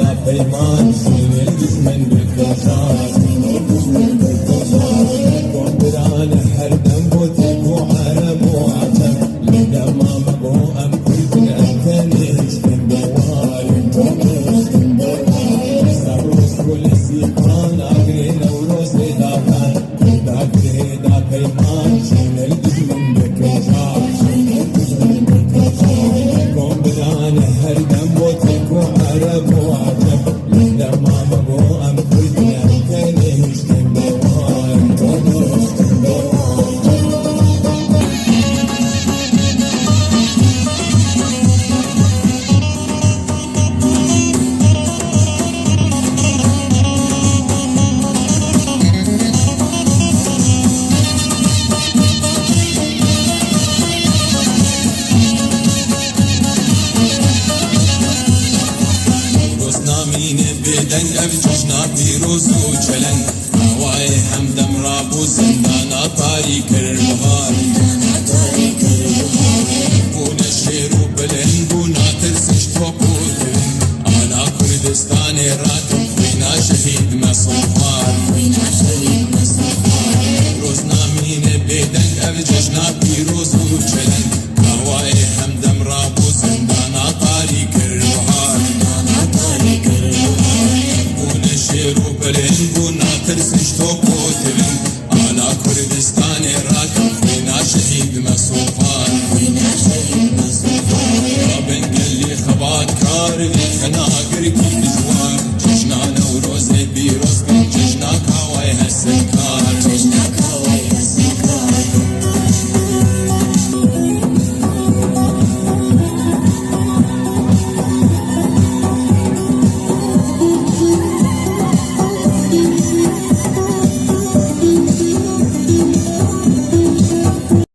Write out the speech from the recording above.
دا پیمان سینه دشمن بالکشار بران هر دم بوتك وعرب وعتب لما مبو ام كل انتنيش من دوار سروس كل سيقان اقرين وروس داكان داكري دا پیمان سینه دشمن بالکشار بران هر دم بوتك وعرب وعتب لما مبو ام كل انتنيش من دوار بدن افجشنا پیروز و چلن هوای همدم رابو زندانا طاری کربهار بونا شیر و بلند بونا ترسش توپو کرن آنا کردستان راتم خوینا شهید مصفار روزنامین بدن افجشنا پیروز و چلن هوای همدم رابو زندانا طاری کربهار شيرو بلين بونا ترسش توب